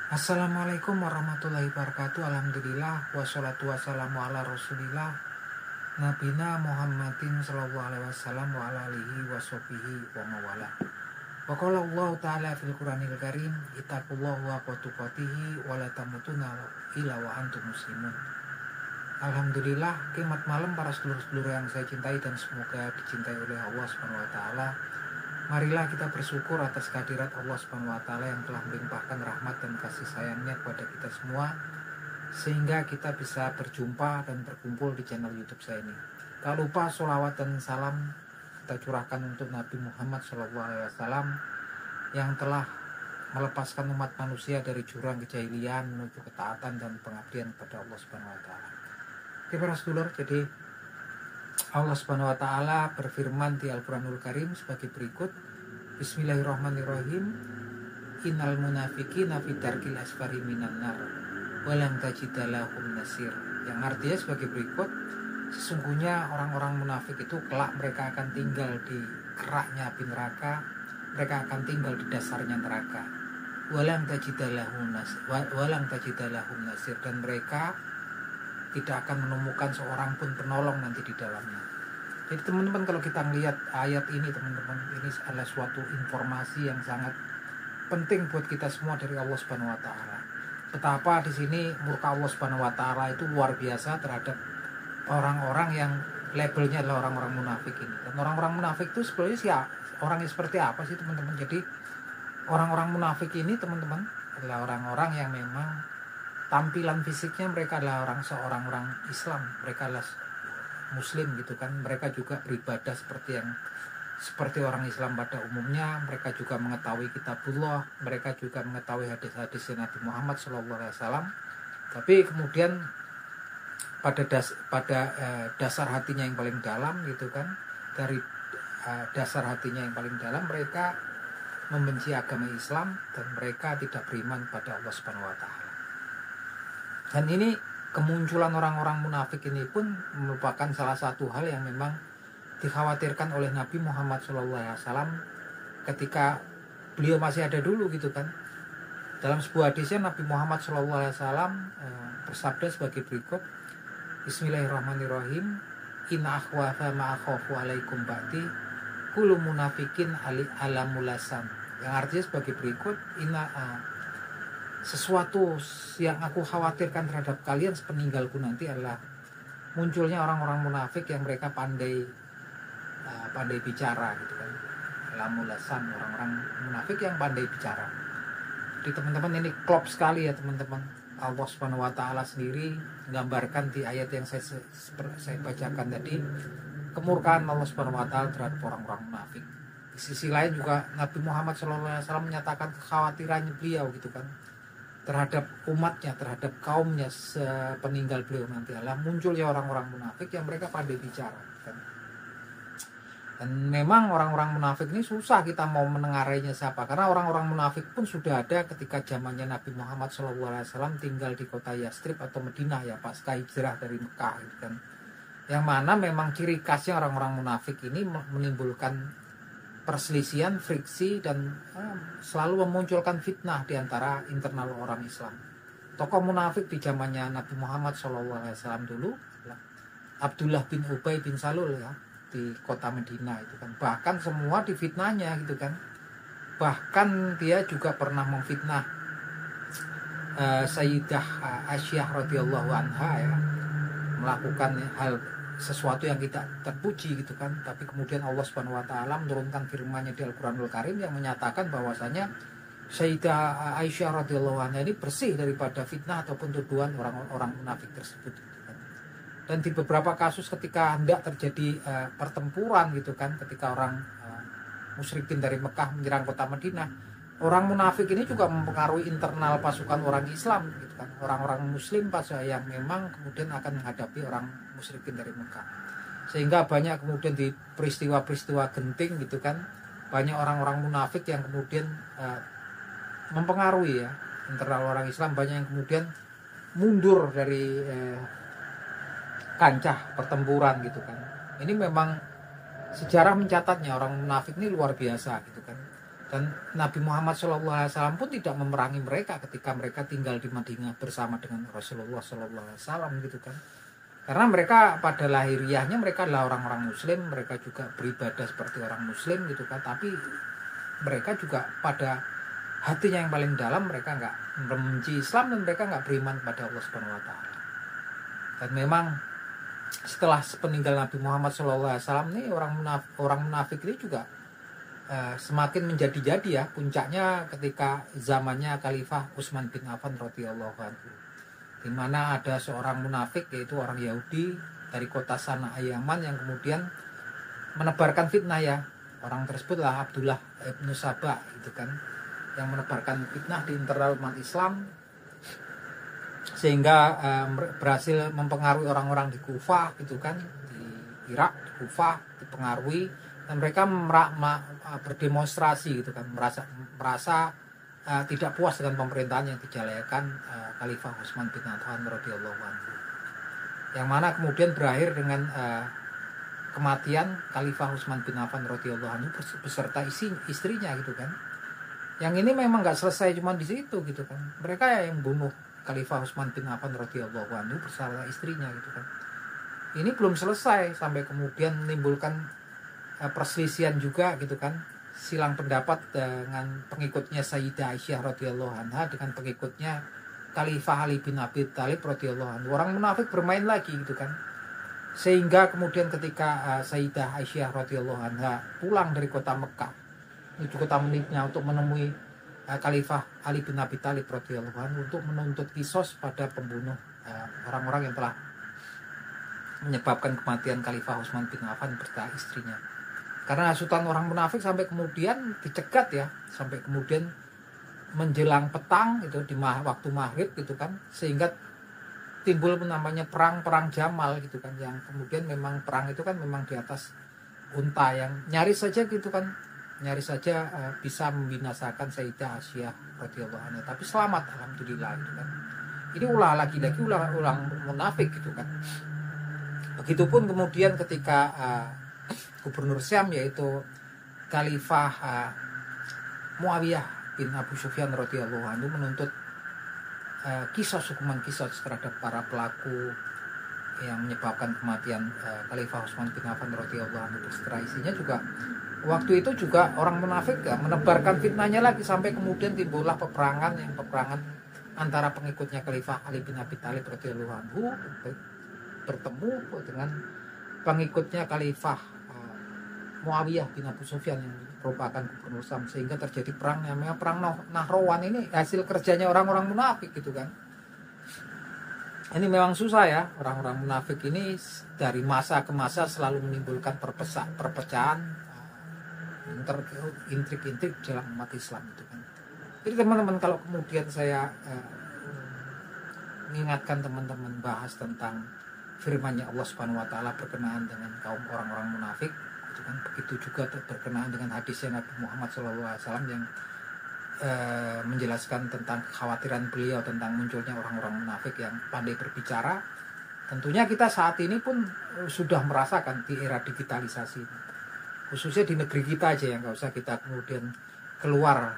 Assalamualaikum warahmatullahi wabarakatuh. Alhamdulillah wassalatu wassalamu ala rasulillah Nabina Muhammadin sallallahu alaihi wasallam wa ala alihi washabihi wa mawala. Wa qala Allah ta'ala fil Qur'anil Karim, ittaqullaha wa tuqatihi wa la tamutunna illa wa antum muslimun. Alhamdulillah, kiamat malam para sedulur-sedulur yang saya cintai dan semoga dicintai oleh Allah Subhanahu wa taala. Marilah kita bersyukur atas kehadirat Allah Subhanahu wa taala yang telah melimpahkan rahmat dan kasih sayangnya kepada kita semua sehingga kita bisa berjumpa dan berkumpul di channel YouTube saya ini. Tak lupa sholawat dan salam kita curahkan untuk Nabi Muhammad SAW yang telah melepaskan umat manusia dari jurang kejahilian menuju ketaatan dan pengabdian kepada Allah Subhanahu wa taala. Oke para sedulur, jadi Allah Subhanahu wa taala berfirman di Al-Qur'anul Karim sebagai berikut. Bismillahirrahmanirrahim. Innal munafiqina fi darkil asfari minan nar wa lam tajid lahum nasir. Yang artinya sebagai berikut, sesungguhnya orang-orang munafik itu kelak mereka akan tinggal di keraknya api neraka, mereka akan tinggal di dasarnya neraka. Wa lam tajid lahum nasir, dan mereka tidak akan menemukan seorang pun penolong nanti di dalamnya. Jadi teman-teman, kalau kita melihat ayat ini, teman-teman, ini adalah suatu informasi yang sangat penting buat kita semua dari Allah Subhanahu wa taala. Betapa di sini murka Allah Subhanahu wa taala itu luar biasa terhadap orang-orang yang labelnya adalah orang-orang munafik ini. Dan orang-orang munafik itu sebenarnya siapa? Orangnya seperti apa sih, teman-teman? Jadi orang-orang munafik ini, teman-teman, adalah orang-orang yang memang tampilan fisiknya mereka adalah seorang orang Islam, mereka adalah Muslim gitu kan. Mereka juga beribadah seperti orang Islam pada umumnya. Mereka juga mengetahui kitabullah, mereka juga mengetahui hadis-hadis Nabi Muhammad SAW. Tapi kemudian pada dasar hatinya yang paling dalam gitu kan, dari dasar hatinya yang paling dalam mereka membenci agama Islam dan mereka tidak beriman pada Allah Subhanahu wa taala. Dan ini kemunculan orang-orang munafik ini pun merupakan salah satu hal yang memang dikhawatirkan oleh Nabi Muhammad SAW ketika beliau masih ada dulu gitu kan. Dalam sebuah hadisnya Nabi Muhammad SAW bersabda sebagai berikut. Bismillahirrahmanirrahim. Inna akhwafa ma'akhafu alaikum ba'di kullu munafikin alamulasan. Yang artinya sebagai berikut. Sesuatu yang aku khawatirkan terhadap kalian sepeninggalku nanti adalah munculnya orang-orang munafik yang mereka pandai bicara gitu kan. Lamulasan, orang-orang munafik yang pandai bicara. Jadi teman-teman, ini klop sekali ya teman-teman. Allah Subhanahu wa taala sendiri menggambarkan di ayat yang saya bacakan tadi kemurkaan Allah Subhanahu wa taala terhadap orang-orang munafik. Di sisi lain juga Nabi Muhammad SAW menyatakan kekhawatirannya beliau gitu kan terhadap umatnya, terhadap kaumnya sepeninggal beliau nanti adalah munculnya orang-orang munafik yang mereka pandai bicara kan. Dan memang orang-orang munafik ini susah kita mau menengarainya siapa, karena orang-orang munafik pun sudah ada ketika zamannya Nabi Muhammad SAW tinggal di kota Yastrib atau Madinah ya, pasca hijrah dari Mekah gitu kan. Yang mana memang ciri khasnya orang-orang munafik ini menimbulkan perselisihan, friksi, dan selalu memunculkan fitnah di antara internal orang Islam. Tokoh munafik di zamannya Nabi Muhammad SAW dulu Abdullah bin Ubay bin Salul ya, di kota Madinah itu kan. Bahkan semua difitnahnya gitu kan. Bahkan dia juga pernah memfitnah Sayyidah Aisyah radhiyallahu anha ya, melakukan hal sesuatu yang tidak terpuji gitu kan. Tapi kemudian Allah Subhanahu wa taala menurunkan firman-Nya di Al-Qur'anul Karim yang menyatakan bahwasanya Sayyidah Aisyah radhiyallahu anha ini bersih daripada fitnah ataupun tuduhan orang-orang munafik tersebut gitu kan. Dan di beberapa kasus ketika hendak terjadi pertempuran gitu kan, ketika orang musyrikin dari Mekah menyerang kota Madinah, orang munafik ini juga mempengaruhi internal pasukan orang Islam gitu kan, orang-orang muslim yang memang kemudian akan menghadapi orang musyrikin dari Mekah. Sehingga banyak kemudian di peristiwa-peristiwa genting gitu kan, banyak orang-orang munafik yang kemudian mempengaruhi ya internal orang Islam, banyak yang kemudian mundur dari kancah pertempuran gitu kan. Ini memang sejarah mencatatnya orang munafik ini luar biasa gitu kan. Dan Nabi Muhammad SAW pun tidak memerangi mereka ketika mereka tinggal di Madinah bersama dengan Rasulullah SAW gitu kan. Karena mereka pada lahiriahnya mereka adalah orang-orang Muslim, mereka juga beribadah seperti orang Muslim gitu kan. Tapi mereka juga pada hatinya yang paling dalam mereka nggak membenci Islam dan mereka nggak beriman kepada Allah Subhanahu Wa Taala. Dan memang setelah peninggal Nabi Muhammad SAW nih orang munafik ini juga semakin menjadi-jadi ya, puncaknya ketika zamannya Khalifah Utsman bin Affan radhiyallahu anhu, di mana ada seorang munafik yaitu orang Yahudi dari kota Sana'a Yaman yang kemudian menebarkan fitnah ya. Orang tersebutlah Abdullah ibnu Saba gitu kan, yang menebarkan fitnah di internal umat Islam sehingga berhasil mempengaruhi orang-orang di Kufah gitu kan, di Irak, di Kufah dipengaruhi, dan mereka berdemonstrasi gitu kan, merasa tidak puas dengan pemerintahan yang dijalankan Khalifah Utsman bin Affan radhiyallahu anhu, yang mana kemudian berakhir dengan kematian Khalifah Utsman bin Affan radhiyallahu anhu beserta istrinya gitu kan. Yang ini memang nggak selesai cuma di situ gitu kan, mereka yang bunuh Khalifah Utsman bin Affan radhiyallahu anhu bersama istrinya gitu kan. Ini belum selesai sampai kemudian menimbulkan perselisihan juga gitu kan, silang pendapat dengan pengikutnya Sayyidah Aisyah radhiyallahu anha dengan pengikutnya Khalifah Ali bin Abi Thalib radhiyallahu anhu. Orang munafik bermain lagi gitu kan, sehingga kemudian ketika Sayyidah Aisyah radhiyallahu anha pulang dari kota Mekah menuju kota Madinah untuk menemui Khalifah Ali bin Abi Thalib radhiyallahu anhu untuk menuntut kisos pada pembunuh orang-orang yang telah menyebabkan kematian Khalifah Utsman bin Affan beserta istrinya. Karena hasutan orang munafik sampai kemudian dicegat ya, sampai kemudian menjelang petang itu di waktu maghrib gitu kan, sehingga timbul namanya perang Jamal gitu kan, yang kemudian memang perang itu kan memang di atas unta yang nyaris saja gitu kan, nyaris saja bisa membinasakan Sayyidah Aisyah radhiyallahu anha, tapi selamat alhamdulillah gitu kan. Ini ulang munafik gitu kan. Begitupun kemudian ketika Gubernur Syam yaitu Khalifah Muawiyah bin Abu Sufyan radhiyallahu anhu menuntut hukuman kisos terhadap para pelaku yang menyebabkan kematian Khalifah Utsman bin Affan radhiyallahu anhu beserta istrinya juga. Waktu itu juga orang munafik menebarkan fitnahnya lagi sampai kemudian timbullah peperangan antara pengikutnya Khalifah Ali bin Abi Thalib radhiyallahu anhu bertemu dengan pengikutnya Khalifah Muawiyah bin Abu Sufyan yang merupakan gubernur Syam, sehingga terjadi perang namanya perang Nahrawan. Ini hasil kerjanya orang-orang munafik gitu kan. Ini memang susah ya, orang-orang munafik ini dari masa ke masa selalu menimbulkan perpecahan, intrik-intrik dalam umat Islam itu kan. Jadi teman-teman, kalau kemudian saya mengingatkan teman-teman bahas tentang firman-Nya Allah Subhanahu wa taala berkenaan dengan kaum orang-orang munafik, gitu kan. Begitu juga berkenaan dengan hadisnya Nabi Muhammad SAW yang menjelaskan tentang kekhawatiran beliau tentang munculnya orang-orang munafik yang pandai berbicara. Tentunya kita saat ini pun sudah merasakan di era digitalisasi, khususnya di negeri kita aja, yang nggak usah kita kemudian keluar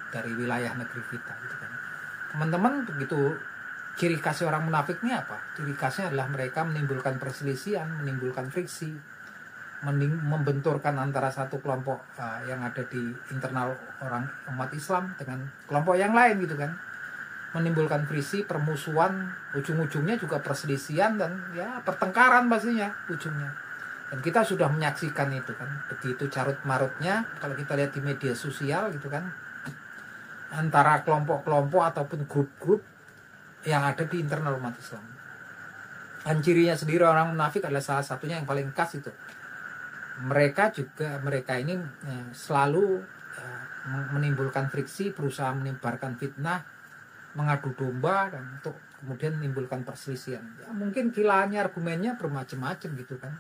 dari wilayah negeri kita gitu kan. Teman-teman, begitu ciri khas orang munafik ini apa? Ciri khasnya adalah mereka menimbulkan perselisihan, menimbulkan friksi, membenturkan antara satu kelompok yang ada di internal orang umat Islam dengan kelompok yang lain gitu kan, menimbulkan friksi, permusuhan, ujung-ujungnya juga perselisihan dan ya pertengkaran pastinya ujungnya. Dan kita sudah menyaksikan itu kan, begitu carut marutnya kalau kita lihat di media sosial gitu kan, antara kelompok-kelompok ataupun grup-grup yang ada di internal umat Islam. Dan cirinya sendiri orang munafik adalah salah satunya yang paling khas itu. Mereka ini selalu menimbulkan friksi, berusaha menyebarkan fitnah, mengadu domba, dan untuk kemudian menimbulkan perselisihan. Ya, mungkin kilaannya, argumennya bermacam-macam gitu kan,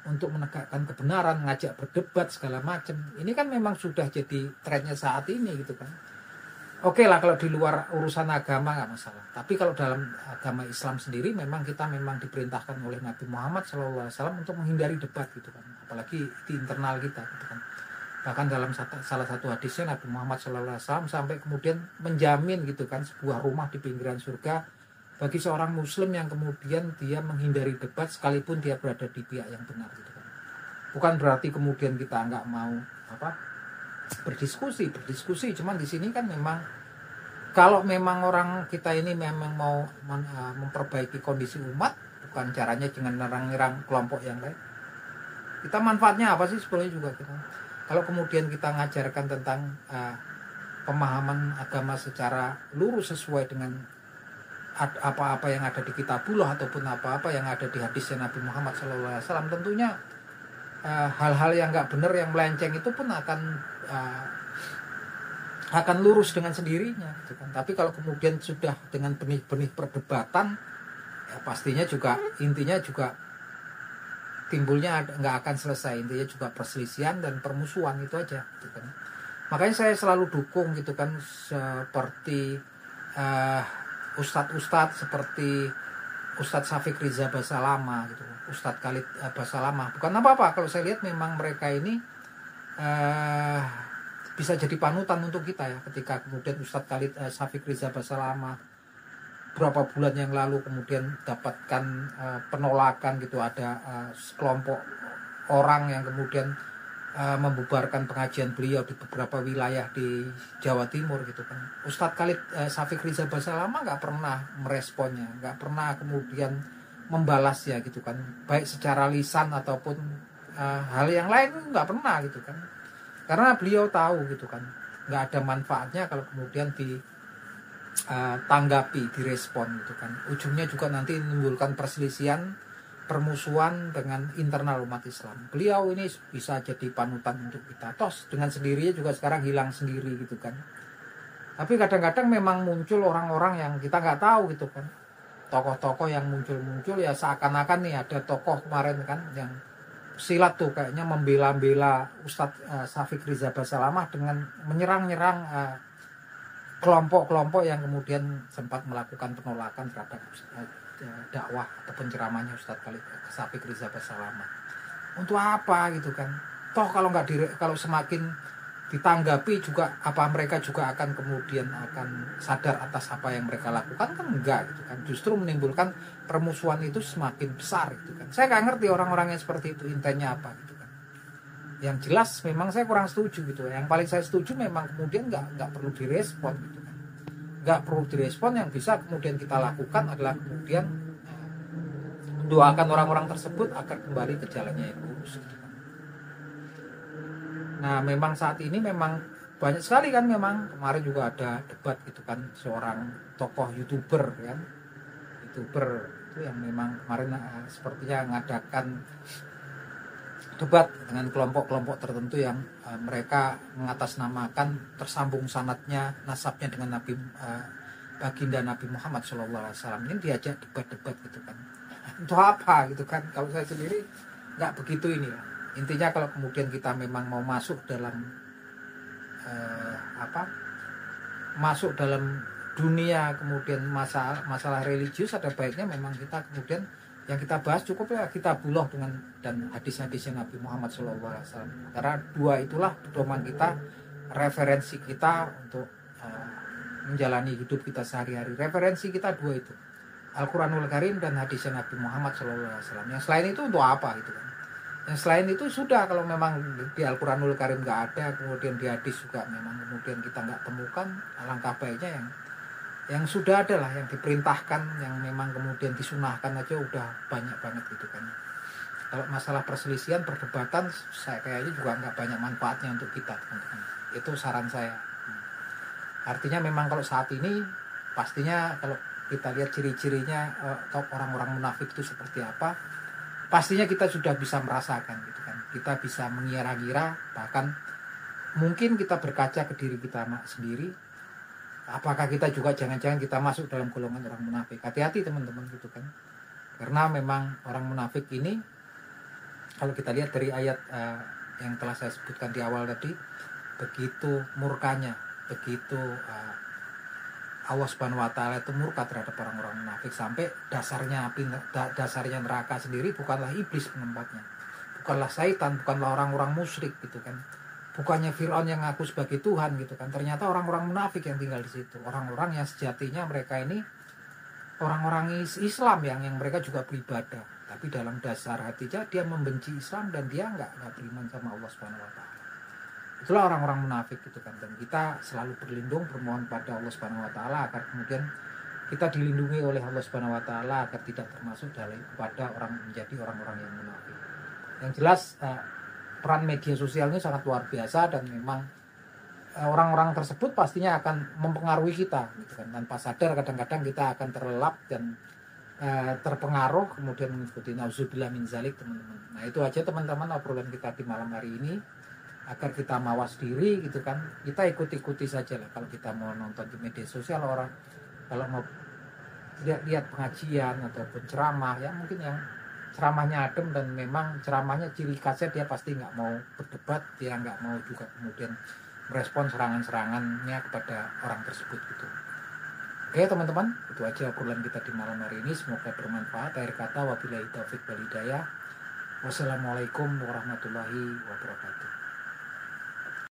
untuk menegakkan kebenaran, ngajak berdebat segala macam. Ini kan memang sudah jadi trennya saat ini gitu kan. Oke lah kalau di luar urusan agama nggak masalah. Tapi kalau dalam agama Islam sendiri memang kita diperintahkan oleh Nabi Muhammad SAW untuk menghindari debat gitu kan. Apalagi di internal kita gitu kan. Bahkan dalam salah satu hadisnya Nabi Muhammad SAW sampai kemudian menjamin gitu kan sebuah rumah di pinggiran surga bagi seorang muslim yang kemudian dia menghindari debat sekalipun dia berada di pihak yang benar gitu kan. Bukan berarti kemudian kita nggak mau berdiskusi, cuman di sini kan memang kalau memang orang kita ini memang mau memperbaiki kondisi umat, bukan caranya dengan nyerang kelompok yang lain. Kita manfaatnya apa sih sebenarnya juga kita. Kalau kemudian kita ngajarkan tentang pemahaman agama secara lurus sesuai dengan apa-apa yang ada di kitabullah ataupun apa-apa yang ada di hadisnya Nabi Muhammad SAW, tentunya hal-hal yang nggak benar, yang melenceng itu pun akan lurus dengan sendirinya gitu kan. Tapi kalau kemudian sudah dengan benih-benih perdebatan, ya pastinya juga intinya juga timbulnya nggak akan selesai, intinya juga perselisihan dan permusuhan itu aja gitu kan. Makanya saya selalu dukung gitu kan, seperti ustadz-ustadz seperti Ustadz Syafiq Riza Basalama gitu, Ustadz Khalid Basalama. Bukan apa-apa kalau saya lihat memang mereka ini bisa jadi panutan untuk kita ya. Ketika kemudian Ustadz Khalid Syafiq Riza Basalama beberapa bulan yang lalu kemudian dapatkan penolakan gitu, ada sekelompok orang yang kemudian membubarkan pengajian beliau di beberapa wilayah di Jawa Timur gitu kan. Ustadz Khalid Syafiq Riza Basalama nggak pernah meresponnya, nggak pernah kemudian membalas ya gitu kan, baik secara lisan ataupun hal yang lain nggak pernah gitu kan, karena beliau tahu gitu kan nggak ada manfaatnya kalau kemudian ditanggapi, direspon gitu kan. Ujungnya juga nanti menimbulkan perselisihan, permusuhan dengan internal umat Islam. Beliau ini bisa jadi panutan untuk kita. Tos dengan sendirinya juga sekarang hilang sendiri gitu kan. Tapi kadang-kadang memang muncul orang-orang yang kita nggak tahu gitu kan. Tokoh-tokoh yang muncul-muncul ya seakan-akan nih ada tokoh kemarin kan yang silat tuh kayaknya membela-bela Ustadz Syafiq Riza Basalamah dengan menyerang-nyerang kelompok-kelompok yang kemudian sempat melakukan penolakan terhadap dakwah atau penceramahnya Ustadz Khalid Syafiq Riza Basalamah. Untuk apa gitu kan? Toh kalau kalau semakin ditanggapi juga apa mereka juga akan kemudian akan sadar atas apa yang mereka lakukan kan enggak gitu kan. Justru menimbulkan permusuhan itu semakin besar gitu kan. Saya nggak ngerti orang-orang yang seperti itu intinya apa gitu kan. Yang jelas memang saya kurang setuju gitu. Yang paling saya setuju memang kemudian nggak perlu direspon gitu kan. Nggak perlu direspon, yang bisa kemudian kita lakukan adalah kemudian mendoakan orang-orang tersebut agar kembali ke jalannya yang lurus gitu kan. Nah memang saat ini memang banyak sekali kan, memang kemarin juga ada debat gitu kan, seorang tokoh YouTuber kan, YouTuber itu yang memang kemarin sepertinya mengadakan debat dengan kelompok-kelompok tertentu yang mereka mengatasnamakan tersambung sanadnya, nasabnya dengan Nabi baginda Nabi Muhammad SAW. Ini diajak debat-debat gitu kan. Untuk apa gitu kan? Kalau saya sendiri nggak begitu ini lah. Intinya kalau kemudian kita memang mau masuk dalam masuk dalam dunia kemudian masalah religius, ada baiknya memang kita kemudian yang kita bahas cukup ya kitabullah dan hadis-hadisnya Nabi Muhammad SAW. Karena dua itulah pedoman kita, referensi kita untuk menjalani hidup kita sehari-hari. Referensi kita dua itu, Al-Quranul Karim dan hadisnya Nabi Muhammad SAW. Yang selain itu untuk apa gitu kan? Yang selain itu sudah, kalau memang di Al-Quranul Karim nggak ada, kemudian di hadis juga memang kemudian kita nggak temukan, alangkah baiknya yang sudah ada lah, yang diperintahkan, yang memang kemudian disunahkan aja udah banyak banget gitu kan. Kalau masalah perselisihan, perdebatan, saya kayaknya juga nggak banyak manfaatnya untuk kita teman-teman. Itu saran saya. Artinya memang kalau saat ini pastinya kalau kita lihat ciri-cirinya atau orang-orang munafik itu seperti apa, pastinya kita sudah bisa merasakan gitu kan. Kita bisa mengira-ngira, bahkan mungkin kita berkaca ke diri kita sendiri. Apakah kita juga jangan-jangan kita masuk dalam golongan orang munafik? Hati-hati teman-teman gitu kan. Karena memang orang munafik ini, kalau kita lihat dari ayat yang telah saya sebutkan di awal tadi, begitu murkanya, begitu Allah Subhanahu wa taala itu murka terhadap orang-orang munafik, sampai dasarnya neraka sendiri bukanlah iblis penempatnya, bukanlah syaitan, bukanlah orang-orang musyrik gitu kan, bukannya Fir'aun yang ngaku sebagai Tuhan gitu kan, ternyata orang-orang munafik yang tinggal di situ, orang-orang yang sejatinya mereka ini orang-orang Islam yang mereka juga beribadah, tapi dalam dasar hatinya dia membenci Islam dan dia nggak beriman sama Allah Subhanahu Wa Taala. Itulah orang-orang munafik gitu kan, dan kita selalu berlindung bermohon pada Allah Subhanahu Wa Taala agar kemudian kita dilindungi oleh Allah Subhanahu Wa Taala agar tidak termasuk pada menjadi orang-orang yang munafik. Yang jelas peran media sosial ini sangat luar biasa, dan memang orang-orang tersebut pastinya akan mempengaruhi kita gitu kan. Tanpa sadar kadang-kadang kita akan terlelap dan terpengaruh kemudian mengikuti, nauzubillah min zalik teman-teman. Nah itu aja teman-teman obrolan kita di malam hari ini, agar kita mawas diri gitu kan. Kita ikuti saja lah kalau kita mau nonton di media sosial, orang kalau mau lihat pengajian ataupun ceramah ya mungkin yang ceramahnya adem dan memang ceramahnya ciri khasnya dia pasti nggak mau berdebat, dia nggak mau juga kemudian merespon serangan-serangannya kepada orang tersebut gitu. Oke teman-teman, itu aja obrolan kita di malam hari ini, semoga bermanfaat. Akhir kata wabillahi taufiq wal hidayah. Wassalamualaikum warahmatullahi wabarakatuh.